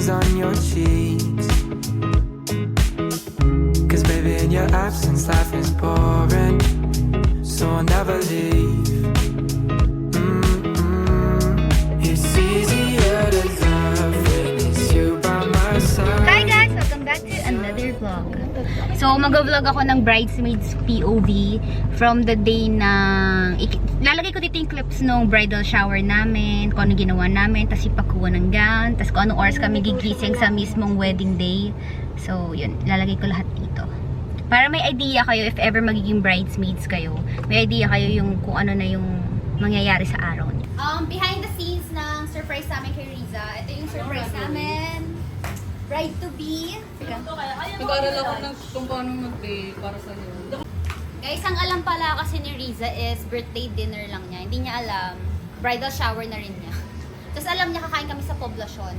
is on your cheeks. Cause baby, in your absence, life is boring. So I'll never leave. It's easier to love when it's you by my side. Hi guys! Welcome back to another vlog. So, mag-vlog ako ng Bridesmaid's POV from the day na... Lalagay ko dito yung clips nung bridal shower namin, kung ano ginawa namin, tas ipakuha ng gown, tas kung anong oras kami gigising sa mismong wedding day. So, yun. Lalagay ko lahat dito. Para may idea kayo, if ever magiging bridesmaids kayo, may idea kayo yung kung ano na yung mangyayari sa araw niyo. Behind the scenes ng surprise namin kay Rhiza. Ito yung surprise namin. Bride-to-be. Nag-aaral ako ng kung paano mag-bake para sa iyo. Guys, ang alam pala kasi ni Rhiza is birthday dinner lang niya. Hindi niya alam, bridal shower na rin niya. Tapos alam niya kakain kami sa poblasyon.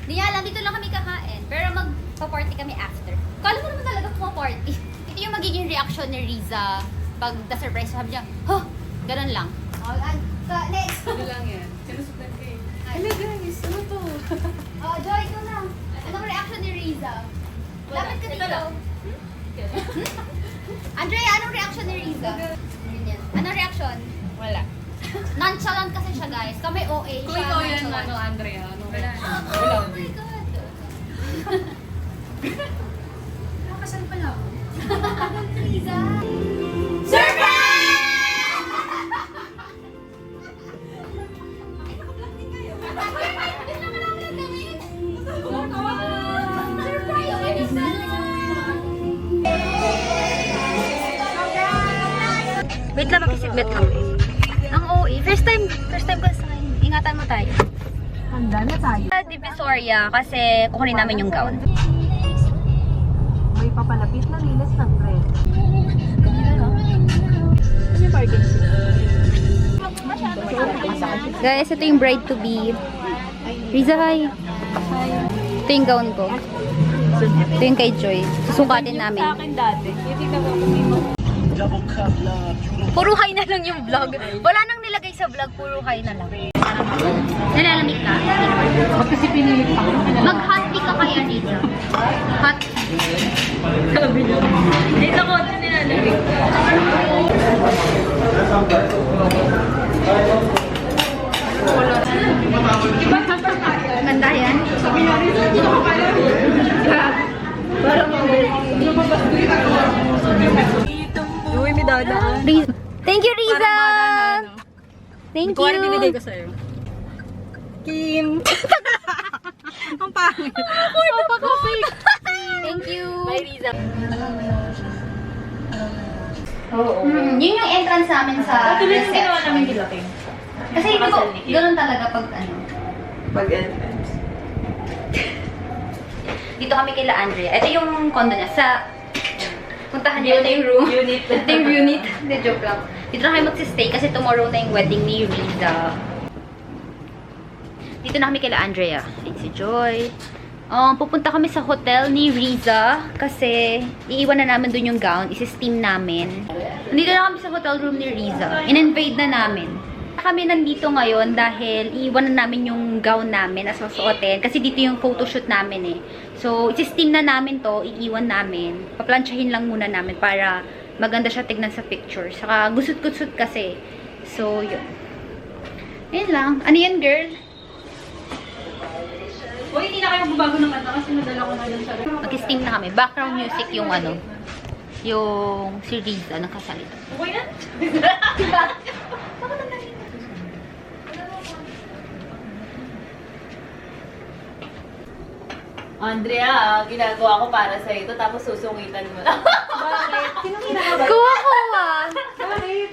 Hindi niya alam, dito lang kami kakain. Pero magpa-party kami after. Kala mo naman talaga pumaparty. Ito yung magiging reaction ni Rhiza pag the-surprise. Sabi niya, huh, ganun lang. So, next. Ano lang yan? Sinusutan ko eh. Hello guys, ano to? Joy, ito na. Anong reaction ni Rhiza? Dapat ka dito. Andrea, anong reaction ni Rhiza? Anong reaction? Wala. Nonchalant kasi siya guys. Kami OA siya. Kung ikaw yan, nonchalant. ano, Andrea, ano? Oh my God. Nakasal pala ako. Rhiza. Surprise! Wait lang, makisipmet lang. Ang OA. First time ko sa akin. Ingatan mo tayo. Handa na tayo. Divisoria kasi kukunin namin yung gown. May papalapit na lilas ng tren. Ano yung parking? Guys, ito yung bride-to-be. Rhiza, hi. Ito yung gown ko. Ito yung kay Joy. Susukatin namin. Sa akin dati. Yung tingnan mo kung mo. Puro hi na lang yung vlog. Wala nang nilagay sa vlog, puro hi na lang. Nalalamig ka? Kasi pinilit ako. Mag-hot tea ka kaya, Rhiza. Hot Sabi niyo. Dito ko ito nilalamig. Ganda yan. Sabi niya rin, dito ko kaya. Parang uy, may dadaan. Thank you, Rhiza! Thank you! Kung binigay ko sa'yo. Kim! Ang pangit. Uy, papakapig! Thank you! Bye, Rhiza. Yun yung entrance namin sa Tuloy yung ginawa reception. namin gilaki. Kasi hindi ko, ganun talaga pag ano. Pag-entrance. Dito kami kila Andrea. Ito yung condo niya. Puntahan niyo na yung room. Unit. Ito yung unit. Hindi, joke lang. Dito na kami magsistay kasi tomorrow na yung wedding ni Rhiza. Dito na kami kila Andrea. Ay, si Joy. Pupunta kami sa hotel ni Rhiza kasi iiwan na namin dun yung gown. Isi-steam namin. Nandito na kami sa hotel room ni Rhiza. In-invade na namin. Kami nandito ngayon dahil iiwan na namin yung gown namin na susuotin. Kasi dito yung photoshoot namin eh. So, isi-steam na namin to, iiwan namin. Paplansyahin lang muna namin para maganda siya tignan sa picture. Saka gusot-gusot kasi. So, yun. Ayun lang. Ano yan, girl? Uy, hindi na kayo babago ng kanta kasi nadala ko na dun sa Mag-steam na kami. Background music yung ano. Yung si Rhiza nakasalita. okay na? Diba? Andrea, ginagawa ko para sa ito tapos susungitan mo lang. Bakit? Sino ginagawa? Kuha! Bakit?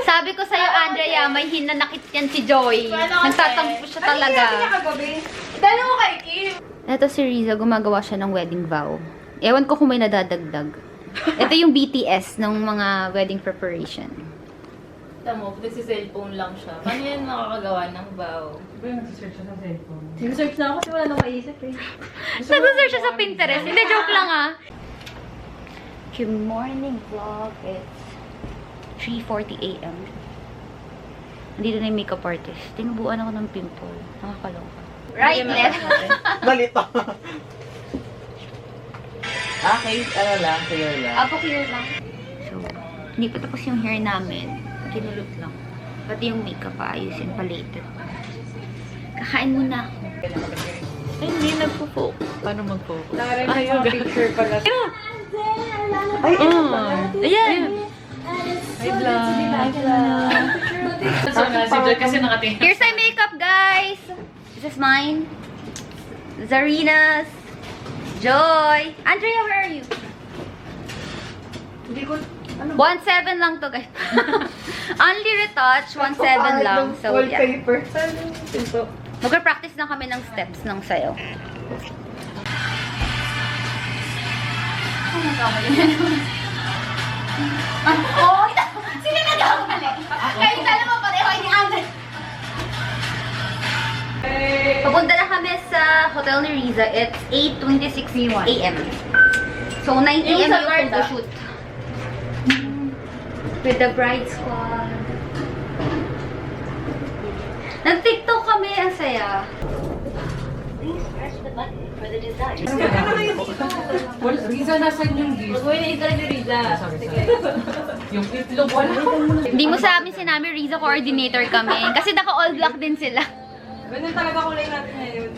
Sabi ko sa'yo, Andrea, may hinanakit yan si Joy. Nagtatampo siya talaga. Ano yung kagabi? Dalo mo kay Kim. Ito si Rhiza, gumagawa siya ng wedding vow. Ewan ko kung may nadadagdag. Ito yung BTS ng mga wedding preparation. Tamo, nagsi-cellphone lang siya. Paano yan makakagawa ng vow? Ba yung nag-search siya sa cellphone? Sinesearch na ako kasi wala nang maisip eh. Nag-search siya sa Pinterest. Hindi, joke lang ah. Good morning vlog. It's 3:40 AM. Nandito na yung makeup artist. Tinubuan ako ng pimple. Nakakaloka. Right, left. Malito. Okay, ano lang, clear lang. Apo clear lang. So, hindi pa tapos yung hair namin. Kinulot lang. Pati yung makeup ayusin pa later. Kakain muna ako. Ay, hindi nagpo-focus. Paano mag-focus? Nakarin na yung picture pala. Ay, Ayan! Hi, vlog. So, si Joy kasi nakatingin. Here's my makeup, guys! This is mine. Zarina's. Joy! Andrea, where are you? Hindi ko, 1.7 lang to, guys. Only retouch, 1.7 lang. So, yeah. wallpaper. Saan yung pinto? Mag-practice na kami ng steps ng sayo. Oh, nagkamali na naman. Oh, sino nagkamali? Kayo dalawa pareho, hindi Andre. Papunta na kami sa hotel ni Rhiza. It's 8:26 AM. So, 9 AM yung photoshoot. With the bride squad. Nag-TikTok kami, ang saya. Rhiza, nasan yung gift? Huwag na ito ni Rhiza. Yung itlog, wala. Hindi mo sa amin sinabi, Rhiza, coordinator kami. Kasi naka-all black din sila. Ganun talaga kulay natin ngayon.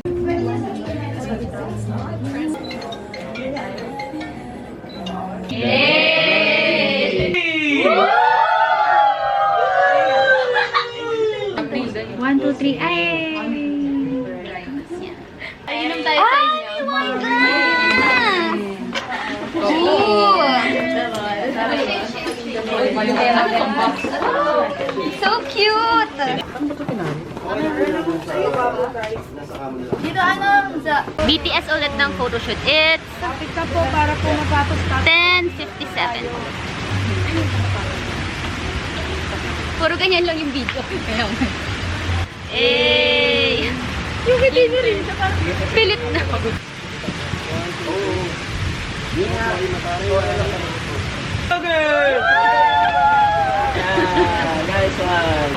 Yay! 1, 2, 3, ay! Ayunom tayo sa inyo. Ay, wine glass! Ooh! So cute! Dito ano? BTS ulit ng photoshoot. It's Pika po para po matapos pa. 10:57. Puro ganyan lang yung video. Eh! Yung hindi na rin. Pilit na. Okay! Yeah, nice one.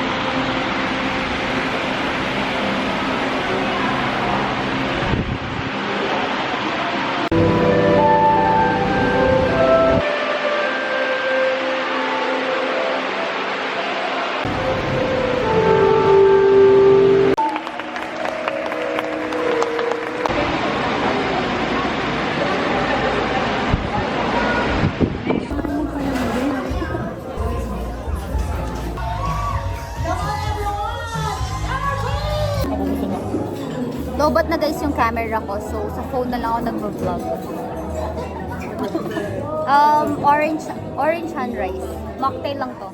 Lobat na guys yung camera ko, so sa phone na lang ako nag-vlog. Orange sunrise. Mocktail lang to.